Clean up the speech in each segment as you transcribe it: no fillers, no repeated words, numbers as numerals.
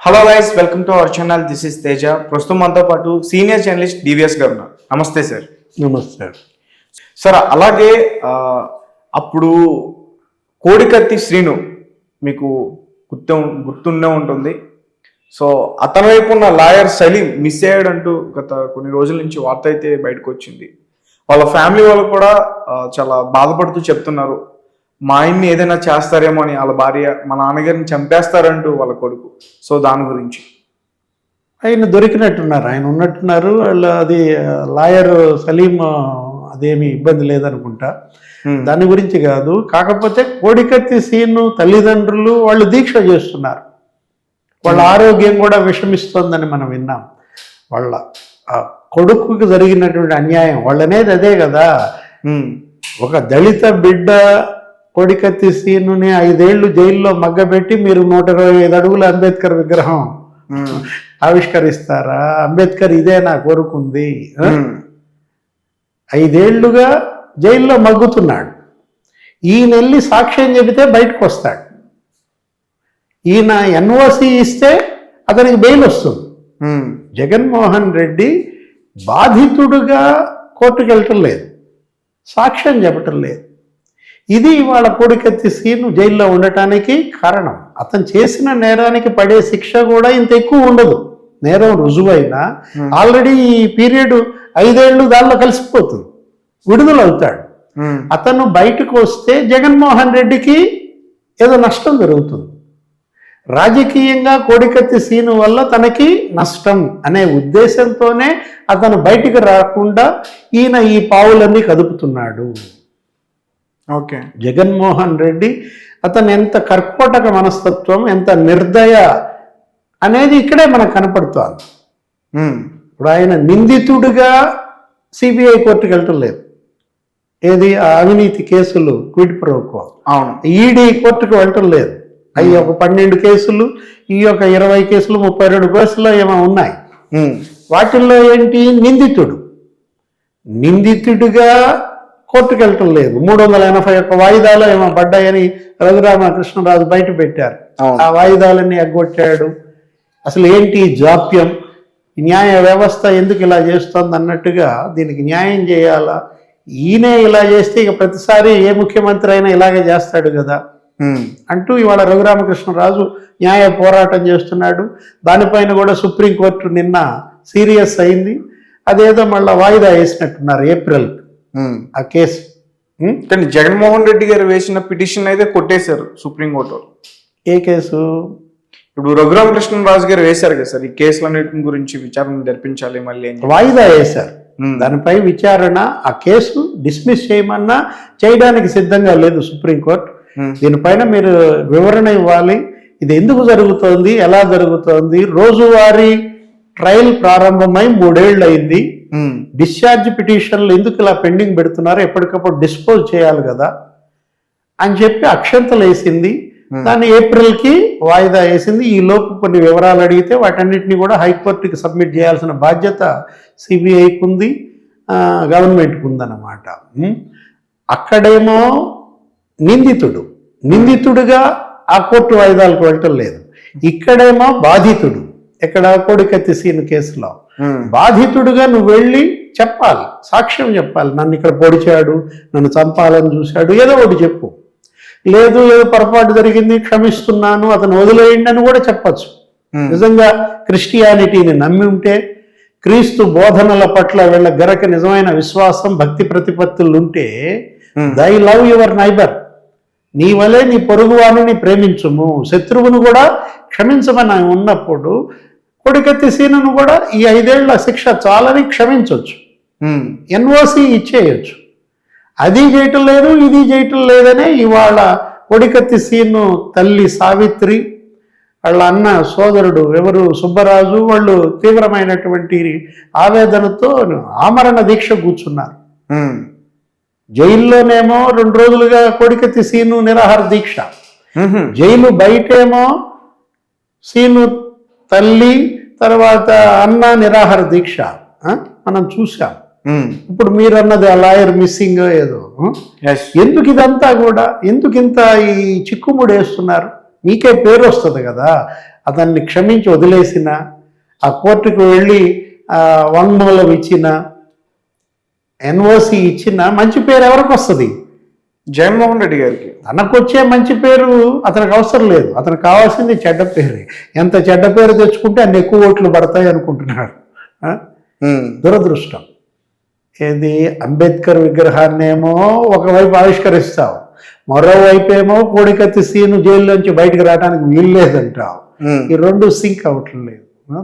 Hello guys, welcome to our channel. This is Teja. ప్రస్తుతం మనతో పాటు సీనియర్ జర్నలిస్ట్ డివిఎస్ గారు ఉన్నారు. నమస్తే సార్. నమస్తే సార్, అలాగే అప్పుడు కోడికత్తి శ్రీను మీకు గుర్తుండే ఉంటుంది. సో అతని వైపు ఉన్న లాయర్ సలీం మిస్ అయ్యాడంటూ గత కొన్ని రోజుల నుంచి వార్త అయితే బయటకు వచ్చింది. వాళ్ళ ఫ్యామిలీ వాళ్ళు కూడా చాలా బాధపడుతూ చెప్తున్నారు, మా ఆయన్ని ఏదైనా చేస్తారేమో అని. వాళ్ళ భార్య మా నాన్నగారిని చంపేస్తారంటూ వాళ్ళ కొడుకు. సో దాని గురించి ఆయన దొరికినట్టున్నారు, ఆయన ఉన్నట్టున్నారు. అది లాయర్ సలీం అదేమి ఇబ్బంది లేదనుకుంటా. దాని గురించి కాదు. కాకపోతే కోడికత్తి సీను తల్లిదండ్రులు వాళ్ళు దీక్ష చేస్తున్నారు. వాళ్ళ ఆరోగ్యం కూడా విషమిస్తోందని మనం విన్నాం. వాళ్ళ కొడుకుకి జరిగినటువంటి అన్యాయం వాళ్ళనేది అదే కదా. ఒక దళిత బిడ్డ కోడికత్తి సీనుని 5 ఏళ్ళు జైల్లో మగ్గబెట్టి మీరు 125 అడుగుల అంబేద్కర్ విగ్రహం ఆవిష్కరిస్తారా? అంబేద్కర్ ఇదే నా కోరుకుంది. 5 ఏళ్లుగా జైల్లో మగ్గుతున్నాడు. ఈయన వెళ్ళి సాక్ష్యం చెబితే బయటకు వస్తాడు. ఈయన ఎన్ఓసి ఇస్తే అతనికి బెయిల్ వస్తుంది. జగన్మోహన్ రెడ్డి బాధితుడుగా కోర్టుకు వెళ్ళటం లేదు, సాక్ష్యం చెప్పటం లేదు. ఇది వాళ్ళ కోడికత్తి సీను జైల్లో ఉండటానికి కారణం. అతను చేసిన నేరానికి పడే శిక్ష కూడా ఇంత ఎక్కువ ఉండదు. నేరం రుజువైనా ఆల్రెడీ ఈ పీరియడ్ 5 ఏళ్ళు దానిలో కలిసిపోతుంది, విడుదలవుతాడు. అతను బయటకు వస్తే జగన్మోహన్ రెడ్డికి ఏదో నష్టం జరుగుతుంది. రాజకీయంగా కోడికత్తి సీను వల్ల తనకి నష్టం అనే ఉద్దేశంతోనే అతను బయటికి రాకుండా ఈయన ఈ పావులన్నీ కదుపుతున్నాడు. ఓకే, జగన్మోహన్ రెడ్డి అతను ఎంత కర్కోటక మనస్తత్వం, ఎంత నిర్దయ అనేది ఇక్కడే మనకు కనపడుతోంది. ఇప్పుడు ఆయన నిందితుడిగా సిబిఐ కోర్టుకు వెళ్ళటం లేదు. ఏది అవినీతి కేసులు క్విడ్ ప్రోకో, అవును, ఈడీ కోర్టుకు వెళ్ళటం లేదు. అవి ఒక 12 కేసులు, ఈ ఒక 20 కేసులు, 32 కేసులు ఏమో ఉన్నాయి. వాటిల్లో ఏంటి, నిందితుడిగా కోర్టుకు వెళ్ళటం లేదు. 381 వాయిదాలు ఏమో పడ్డాయని రఘురామకృష్ణరాజు బయట పెట్టారు. ఆ వాయిదాలన్నీ ఎగ్గొట్టాడు. అసలు ఏంటి జాప్యం, న్యాయ వ్యవస్థ ఎందుకు ఇలా చేస్తోంది అన్నట్టుగా దీనికి న్యాయం చేయాలా, ఈయనే ఇలా చేస్తే ఇక ప్రతిసారి ఏ ముఖ్యమంత్రి అయినా ఇలాగే చేస్తాడు కదా అంటూ ఇవాళ రఘురామకృష్ణరాజు న్యాయ పోరాటం చేస్తున్నాడు. దానిపైన కూడా సుప్రీంకోర్టు నిన్న సీరియస్ అయింది. అదేదో మళ్ళీ వాయిదా వేసినట్టున్నారు ఏప్రిల్ ఆ కేసు. కానీ జగన్మోహన్ రెడ్డి గారు వేసిన పిటిషన్ అయితే కొట్టేశారు సుప్రీంకోర్టు. ఏ కేసు? ఇప్పుడు రఘురామకృష్ణరాజు గారు వేశారు కదా సార్, ఈ కేసులన్నిటి గురించి విచారణ జరిపించాలి మళ్ళీ వాయిదా వేశారు. దానిపై విచారణ, ఆ కేసు డిస్మిస్ చేయమన్నా చేయడానికి సిద్ధంగా లేదు సుప్రీంకోర్టు. దీనిపైన మీరు వివరణ ఇవ్వాలి, ఇది ఎందుకు జరుగుతోంది, ఎలా జరుగుతోంది. రోజువారీ ట్రయల్ ప్రారంభమై 3 ఏళ్ళు అయింది. డిశ్చార్జ్ పిటిషన్లు ఎందుకు ఇలా పెండింగ్ పెడుతున్నారో ఎప్పటికప్పుడు డిస్పోజ్ చేయాలి కదా అని చెప్పి అక్షంతలు వేసింది. దాన్ని ఏప్రిల్కి వాయిదా వేసింది. ఈ లోపు కొన్ని వివరాలు అడిగితే వాటన్నిటిని కూడా హైకోర్టుకి సబ్మిట్ చేయాల్సిన బాధ్యత సిబిఐకి ఉంది, గవర్నమెంట్కి ఉందన్నమాట. అక్కడేమో నిందితుడుగా ఆ కోర్టు వాయిదాలకు వెళ్ళటం లేదు. ఇక్కడేమో బాధితుడు, ఎక్కడ కోడికత్తి సీను కేసులో బాధితుడుగా నువ్వు వెళ్ళి చెప్పాలి, సాక్ష్యం చెప్పాలి. నన్ను ఇక్కడ పొడిచాడు, నన్ను చంపాలని చూశాడు, ఏదో ఒకటి చెప్పు. లేదు ఏదో పొరపాటు జరిగింది, క్షమిస్తున్నాను, అతను వదిలేయండి అని కూడా చెప్పచ్చు. నిజంగా క్రిస్టియానిటీని నమ్మి ఉంటే, క్రీస్తు బోధనల పట్ల వీళ్ళ గరక నిజమైన విశ్వాసం, భక్తి ప్రతిపత్తులు ఉంటే, దై లవ్ యువర్ నైబర్, నీ వలే నీ పొరుగువాణిని ప్రేమించుము, శత్రువును కూడా క్షమించమని ఉన్నప్పుడు కోడికత్తి సీనును కూడా ఈ 5 ఏళ్ల శిక్ష చాలని క్షమించవచ్చు, ఎన్ఓసి ఇచ్చేయచ్చు. అది చేయటం లేదు, ఇది చేయటం లేదనే ఇవాళ కోడికత్తి సీను తల్లి సావిత్రి, వాళ్ళ అన్న సోదరుడు ఎవరు సుబ్బరాజు, వాళ్ళు తీవ్రమైనటువంటి ఆవేదనతో ఆమరణ దీక్ష కూర్చున్నారు. జైల్లోనేమో 2 రోజులుగా కోడికత్తి సీను నిరాహార దీక్ష, జైలు బయటేమో సీను తల్లి తర్వాత అన్న నిరాహార దీక్ష మనం చూసాం. ఇప్పుడు మీరు అన్నది ఆ లాయర్ మిస్సింగ్ ఏదో, ఎందుకు ఇదంతా కూడా, ఎందుకు ఇంత ఈ చిక్కుముడి వేస్తున్నారు? మీకే పేరు వస్తుంది కదా. అతన్ని క్షమించి వదిలేసిన, ఆ కోర్టుకు వెళ్ళి వాంగ్మూలం ఇచ్చిన, ఎన్ఓసి ఇచ్చిన మంచి పేరు ఎవరికి వస్తుంది? జగన్మోహన్ రెడ్డి గారికి. తనకు వచ్చే మంచి పేరు అతనికి అవసరం లేదు. అతనికి కావాల్సింది చెడ్డ పేరే. ఎంత చెడ్డ పేరు తెచ్చుకుంటే అన్ని ఎక్కువ ఓట్లు పడతాయి అనుకుంటున్నాడు. దురదృష్టం. ఏది అంబేద్కర్ విగ్రహాన్ని ఏమో ఒకవైపు ఆవిష్కరిస్తావు, మరోవైపు ఏమో కోడికత్తి సీను జైల్లోంచి బయటకు రావడానికి వీల్లేదంటావు. ఈ రెండు సింక్ అవ్వట్లేదు.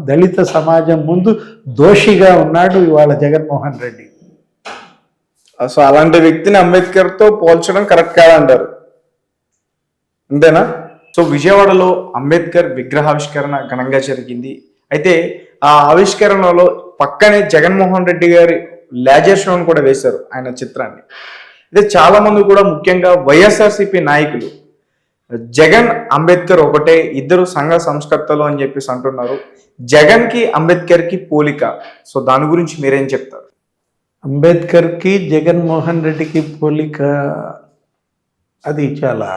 దళిత సమాజం ముందు దోషిగా ఉన్నాడు ఇవాళ జగన్మోహన్ రెడ్డి. సో అలాంటి వ్యక్తిని అంబేద్కర్ తో పోల్చడం కరెక్ట్ కాదంటారు, అంతేనా? సో విజయవాడలో అంబేద్కర్ విగ్రహావిష్కరణ ఘనంగా జరిగింది. అయితే ఆ ఆవిష్కరణలో పక్కనే జగన్మోహన్ రెడ్డి గారి లేజర్ షోను కూడా వేశారు, ఆయన చిత్రాన్ని. అయితే చాలా మంది కూడా ముఖ్యంగా వైఎస్ఆర్సీపీ నాయకులు జగన్ అంబేద్కర్ ఒకటే, ఇద్దరు సంఘ సంస్కర్తలు అని చెప్పేసి అంటున్నారు. జగన్ కి అంబేద్కర్ కి పోలిక, సో దాని గురించి మీరేం చెప్తారు? అంబేద్కర్కి జగన్మోహన్ రెడ్డికి పోలిక అది చాలా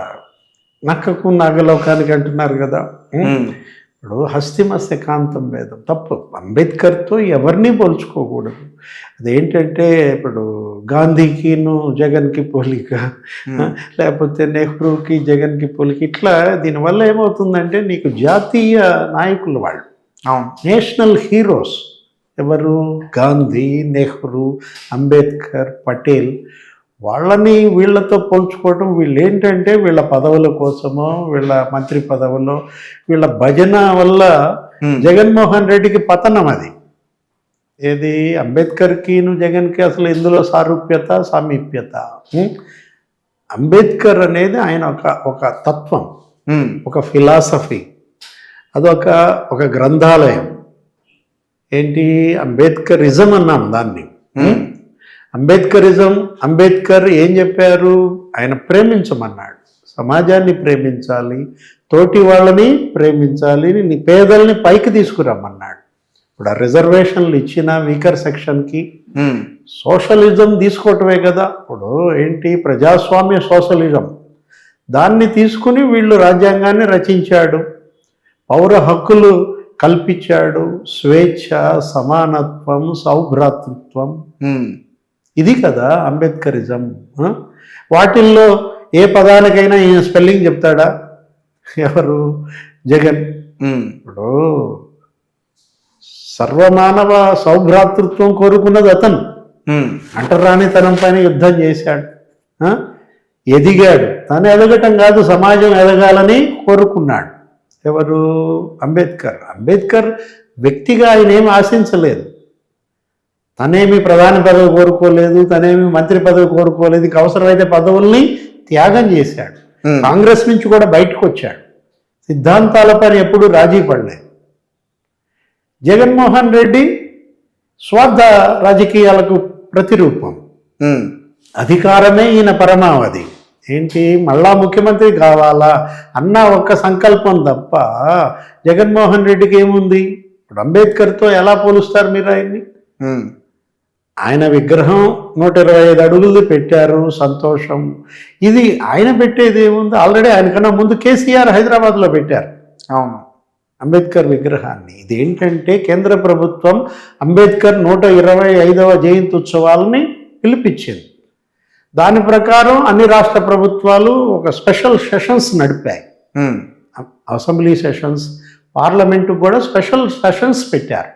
నక్కకు నాగలోకానికి అంటున్నారు కదా. ఇప్పుడు హస్తిమస్య కాంతం భేదం తప్పు. అంబేద్కర్తో ఎవరిని పోల్చుకోకూడదు. అదేంటంటే ఇప్పుడు గాంధీకిను జగన్కి పోలిక, లేకపోతే నెహ్రూకి జగన్కి పోలిక, ఇట్లా దీనివల్ల ఏమవుతుందంటే నీకు జాతీయ నాయకులు వాళ్ళు, నేషనల్ హీరోస్ ఎవరు? గాంధీ, నెహ్రూ, అంబేద్కర్, పటేల్. వాళ్ళని వీళ్ళతో పోల్చుకోవటం, వీళ్ళు ఏంటంటే వీళ్ళ పదవుల కోసమో, వీళ్ళ మంత్రి పదవులో, వీళ్ళ భజన వల్ల జగన్మోహన్ రెడ్డికి పతనం అది. ఏది అంబేద్కర్కిను జగన్కి అసలు ఇందులో సారూప్యత, సామీప్యత. అంబేద్కర్ అనేది ఆయన ఒక తత్వం, ఒక ఫిలాసఫీ, అదొక గ్రంథాలయం. ఏంటి అంబేద్కరిజం అన్నాం దాన్ని. అంబేద్కరిజం, అంబేద్కర్ ఏం చెప్పారు? ఆయన ప్రేమించమన్నాడు, సమాజాన్ని ప్రేమించాలి, తోటి వాళ్ళని ప్రేమించాలి, నీ పేదల్ని పైకి తీసుకురమ్మన్నాడు. ఇప్పుడు ఆ రిజర్వేషన్లు ఇచ్చిన వీకర్ సెక్షన్కి సోషలిజం తీసుకోవటమే కదా. ఇప్పుడు ఏంటి ప్రజాస్వామ్య సోషలిజం, దాన్ని తీసుకుని వీళ్ళు రాజ్యాంగాన్ని రచించాడు, పౌర హక్కులు కల్పించాడు, స్వేచ్ఛ, సమానత్వం, సౌభ్రాతృత్వం. ఇది కదా అంబేద్కరిజం. వాటిల్లో ఏ పదానికైనా ఈయన స్పెల్లింగ్ చెప్తాడా? ఎవరు? జగన్. ఇప్పుడు సర్వమానవ సౌభ్రాతృత్వం కోరుకున్నది అతను. అంటరానితనం పైన యుద్ధం చేశాడు, ఎదిగాడు. తను ఎదగటం కాదు, సమాజం ఎదగాలని కోరుకున్నాడు. ఎవరు? అంబేద్కర్. అంబేద్కర్ వ్యక్తిగా ఆయన ఏమి ఆశించలేదు. తనేమి ప్రధాని పదవి కోరుకోలేదు, తనేమి మంత్రి పదవి కోరుకోలేదు. అవసరమైతే పదవుల్ని త్యాగం చేశాడు. కాంగ్రెస్ నుంచి కూడా బయటకు వచ్చాడు. సిద్ధాంతాలపైన ఎప్పుడూ రాజీ పడలేదు. జగన్మోహన్ రెడ్డి స్వార్థ రాజకీయాలకు ప్రతిరూపం. అధికారమే ఈయన పరమావధి. ఏంటి మళ్ళా ముఖ్యమంత్రి కావాలా అన్న ఒక్క సంకల్పం తప్ప జగన్మోహన్ రెడ్డికి ఏముంది? ఇప్పుడు అంబేద్కర్తో ఎలా పోలుస్తారు మీరు ఆయన్ని? ఆయన విగ్రహం 125 అడుగులు పెట్టారు, సంతోషం. ఇది ఆయన పెట్టేది ఏముంది? ఆల్రెడీ ఆయనకన్నా ముందు కేసీఆర్ హైదరాబాద్లో పెట్టారు అవును అంబేద్కర్ విగ్రహాన్ని. ఇదేంటంటే కేంద్ర ప్రభుత్వం అంబేద్కర్ 125వ జయంతి ఉత్సవాలని పిలిపించింది. దాని ప్రకారం అన్ని రాష్ట్ర ప్రభుత్వాలు ఒక స్పెషల్ సెషన్స్ నడిపాయి. అసెంబ్లీ సెషన్స్, పార్లమెంటు కూడా స్పెషల్ సెషన్స్ పెట్టారు.